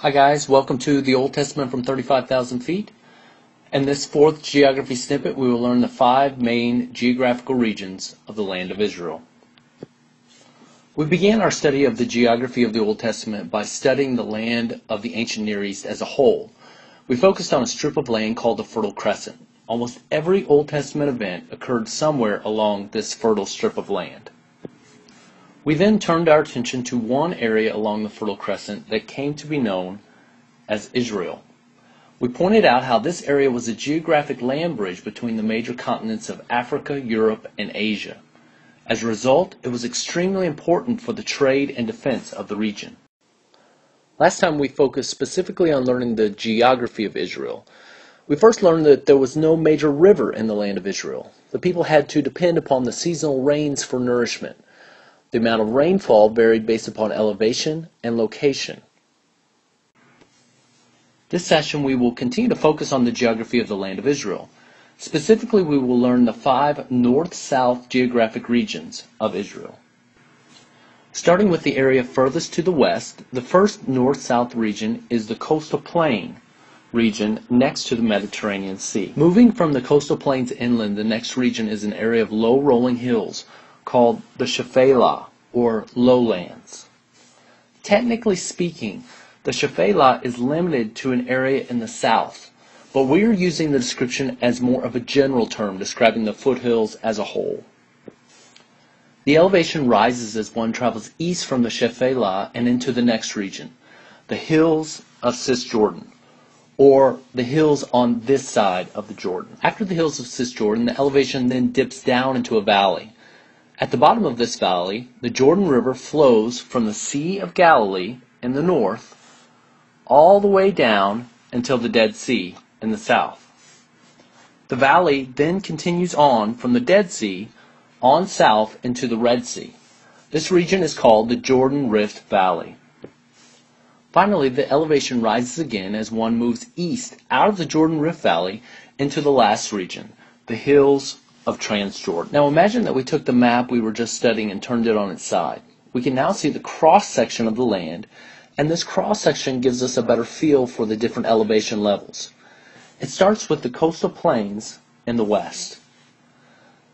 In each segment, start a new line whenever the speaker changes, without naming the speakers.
Hi guys, welcome to the Old Testament from 35,000 feet. In this fourth geography snippet, we will learn the 5 main geographical regions of the land of Israel. We began our study of the geography of the Old Testament by studying the land of the ancient Near East as a whole. We focused on a strip of land called the Fertile Crescent. Almost every Old Testament event occurred somewhere along this fertile strip of land. We then turned our attention to one area along the Fertile Crescent that came to be known as Israel. We pointed out how this area was a geographic land bridge between the major continents of Africa, Europe, and Asia. As a result, it was extremely important for the trade and defense of the region. Last time we focused specifically on learning the geography of Israel. We first learned that there was no major river in the land of Israel. The people had to depend upon the seasonal rains for nourishment. The amount of rainfall varied based upon elevation and location. This session we will continue to focus on the geography of the land of Israel. Specifically, we will learn the 5 north-south geographic regions of Israel. Starting with the area furthest to the west, the first north-south region is the coastal plain region next to the Mediterranean Sea. Moving from the coastal plains inland, the next region is an area of low rolling hills called the Shephelah, or lowlands. Technically speaking, the Shephelah is limited to an area in the south, but we are using the description as more of a general term describing the foothills as a whole. The elevation rises as one travels east from the Shephelah and into the next region, the hills of Cisjordan, or the hills on this side of the Jordan. After the hills of Cisjordan, the elevation then dips down into a valley. At the bottom of this valley, the Jordan River flows from the Sea of Galilee in the north all the way down until the Dead Sea in the south. The valley then continues on from the Dead Sea on south into the Red Sea. This region is called the Jordan Rift Valley. Finally, the elevation rises again as one moves east out of the Jordan Rift Valley into the last region, the hills of Transjordan. Now imagine that we took the map we were just studying and turned it on its side. We can now see the cross-section of the land, and this cross-section gives us a better feel for the different elevation levels. It starts with the coastal plains in the west,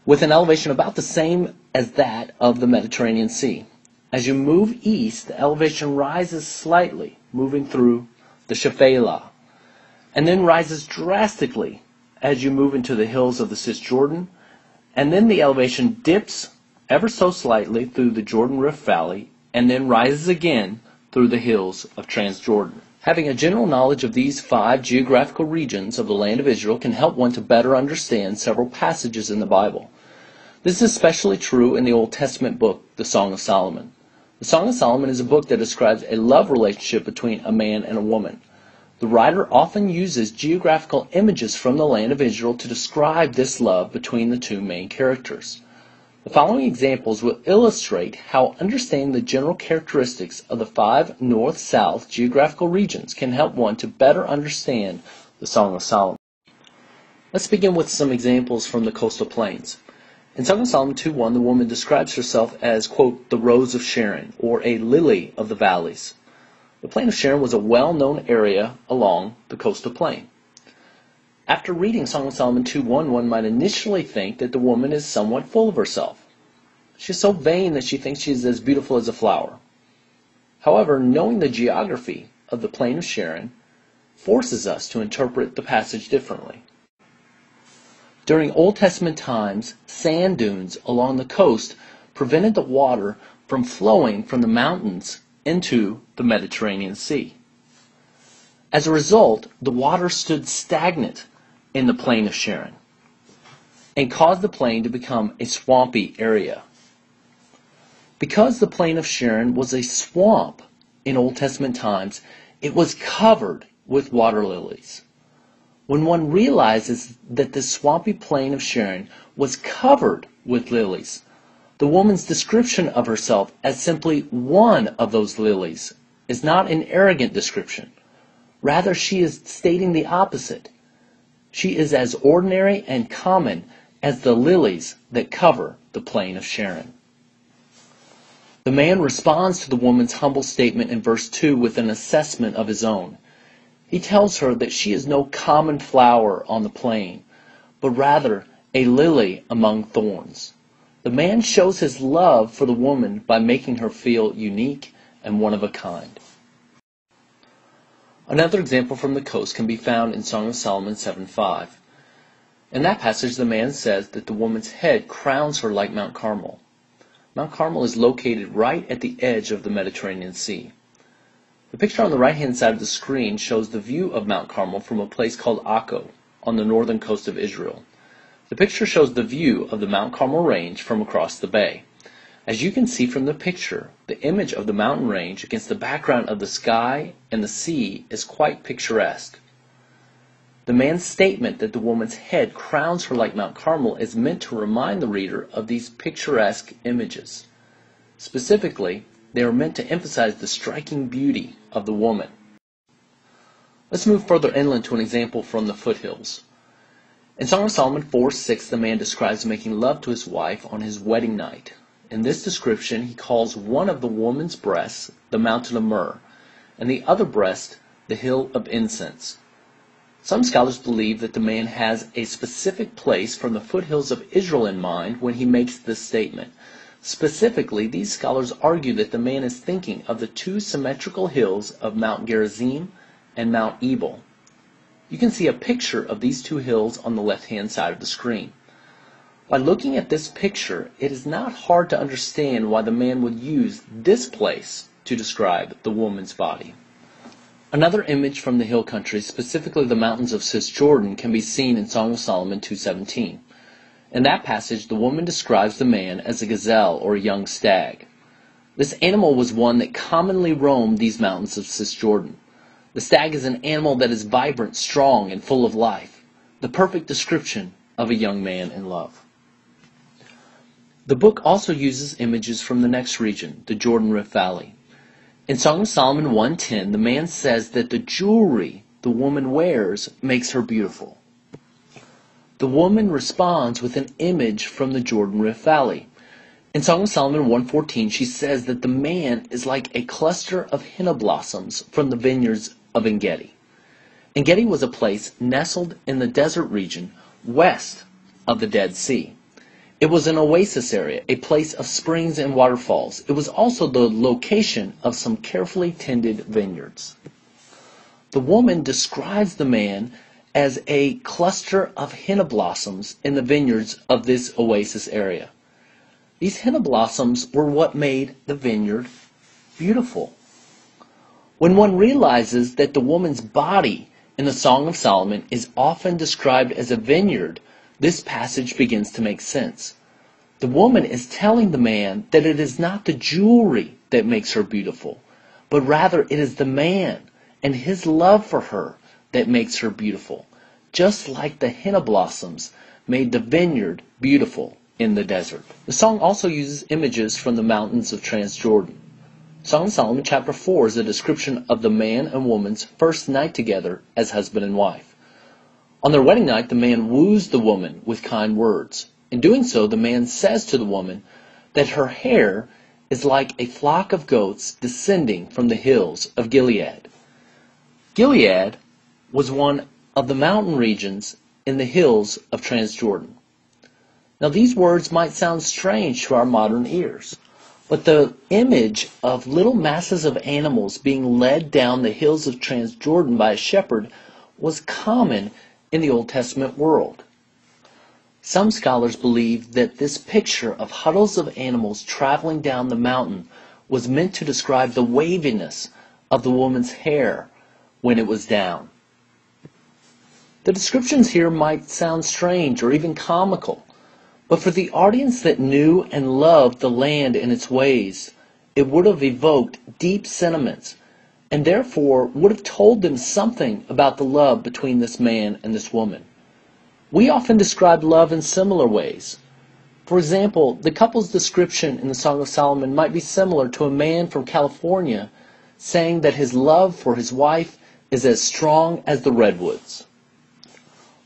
with an elevation about the same as that of the Mediterranean Sea. As you move east, the elevation rises slightly, moving through the Shephelah, and then rises drastically as you move into the hills of the Cisjordan, and then the elevation dips ever so slightly through the Jordan Rift Valley, and then rises again through the hills of Transjordan. Having a general knowledge of these 5 geographical regions of the land of Israel can help one to better understand several passages in the Bible. This is especially true in the Old Testament book, the Song of Solomon. The Song of Solomon is a book that describes a love relationship between a man and a woman. The writer often uses geographical images from the land of Israel to describe this love between the 2 main characters. The following examples will illustrate how understanding the general characteristics of the 5 north-south geographical regions can help one to better understand the Song of Solomon. Let's begin with some examples from the coastal plains. In Song of Solomon 2:1, the woman describes herself as, quote, the rose of Sharon, or a lily of the valleys. The plain of Sharon was a well-known area along the coastal plain. After reading Song of Solomon 2:1, one might initially think that the woman is somewhat full of herself. She's so vain that she thinks she's as beautiful as a flower. However, knowing the geography of the plain of Sharon forces us to interpret the passage differently. During Old Testament times, sand dunes along the coast prevented the water from flowing from the mountains into the Mediterranean Sea. As a result, the water stood stagnant in the plain of Sharon and caused the plain to become a swampy area. Because the plain of Sharon was a swamp in Old Testament times, it was covered with water lilies. When one realizes that this swampy plain of Sharon was covered with lilies, the woman's description of herself as simply one of those lilies is not an arrogant description. Rather, she is stating the opposite. She is as ordinary and common as the lilies that cover the plain of Sharon. The man responds to the woman's humble statement in verse 2 with an assessment of his own. He tells her that she is no common flower on the plain, but rather a lily among thorns. The man shows his love for the woman by making her feel unique and one of a kind. Another example from the coast can be found in Song of Solomon 7:5. In that passage, the man says that the woman's head crowns her like Mount Carmel. Mount Carmel is located right at the edge of the Mediterranean Sea. The picture on the right-hand side of the screen shows the view of Mount Carmel from a place called Akko on the northern coast of Israel. The picture shows the view of the Mount Carmel range from across the bay. As you can see from the picture, the image of the mountain range against the background of the sky and the sea is quite picturesque. The man's statement that the woman's head crowns her like Mount Carmel is meant to remind the reader of these picturesque images. Specifically, they are meant to emphasize the striking beauty of the woman. Let's move further inland to an example from the foothills. In Song of Solomon 4:6, the man describes making love to his wife on his wedding night. In this description, he calls one of the woman's breasts the mountain of myrrh, and the other breast the hill of incense. Some scholars believe that the man has a specific place from the foothills of Israel in mind when he makes this statement. Specifically, these scholars argue that the man is thinking of the two symmetrical hills of Mount Gerizim and Mount Ebal. You can see a picture of these two hills on the left-hand side of the screen. By looking at this picture, it is not hard to understand why the man would use this place to describe the woman's body. Another image from the hill country, specifically the mountains of Cisjordan, can be seen in Song of Solomon 2:17. In that passage, the woman describes the man as a gazelle or a young stag. This animal was one that commonly roamed these mountains of Cisjordan. The stag is an animal that is vibrant, strong, and full of life, the perfect description of a young man in love. The book also uses images from the next region, the Jordan Rift Valley. In Song of Solomon 1:10, the man says that the jewelry the woman wears makes her beautiful. The woman responds with an image from the Jordan Rift Valley. In Song of Solomon 1:14, she says that the man is like a cluster of henna blossoms from the vineyards of En-Gedi. En-Gedi was a place nestled in the desert region west of the Dead Sea. It was an oasis area, a place of springs and waterfalls. It was also the location of some carefully tended vineyards. The woman describes the man as a cluster of henna blossoms in the vineyards of this oasis area. These henna blossoms were what made the vineyard beautiful. When one realizes that the woman's body in the Song of Solomon is often described as a vineyard, this passage begins to make sense. The woman is telling the man that it is not the jewelry that makes her beautiful, but rather it is the man and his love for her that makes her beautiful, just like the henna blossoms made the vineyard beautiful in the desert. The song also uses images from the mountains of Transjordan. Song of Solomon chapter 4 is a description of the man and woman's first night together as husband and wife. On their wedding night, the man woos the woman with kind words. In doing so, the man says to the woman that her hair is like a flock of goats descending from the hills of Gilead. Gilead was one of the mountain regions in the hills of Transjordan. Now, these words might sound strange to our modern ears, but the image of little masses of animals being led down the hills of Transjordan by a shepherd was common in the Old Testament world. Some scholars believe that this picture of huddles of animals traveling down the mountain was meant to describe the waviness of the woman's hair when it was down. The descriptions here might sound strange or even comical, but for the audience that knew and loved the land and its ways, it would have evoked deep sentiments and therefore would have told them something about the love between this man and this woman. We often describe love in similar ways. For example, the couple's description in the Song of Solomon might be similar to a man from California saying that his love for his wife is as strong as the redwoods.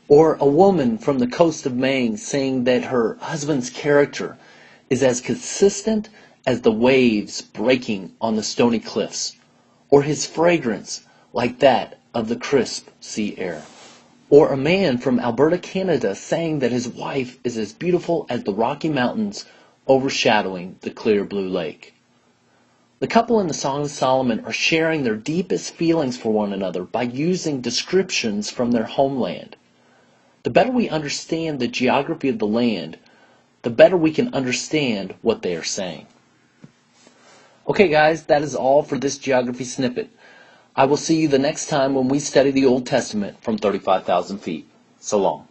Or a woman from the coast of Maine saying that her husband's character is as consistent as the waves breaking on the stony cliffs, or his fragrance like that of the crisp sea air. Or a man from Alberta, Canada, saying that his wife is as beautiful as the Rocky Mountains overshadowing the clear blue lake. The couple in the Song of Solomon are sharing their deepest feelings for one another by using descriptions from their homeland. The better we understand the geography of the land, the better we can understand what they are saying. Okay guys, that is all for this geography snippet. I will see you the next time when we study the Old Testament from 35,000 feet. So long.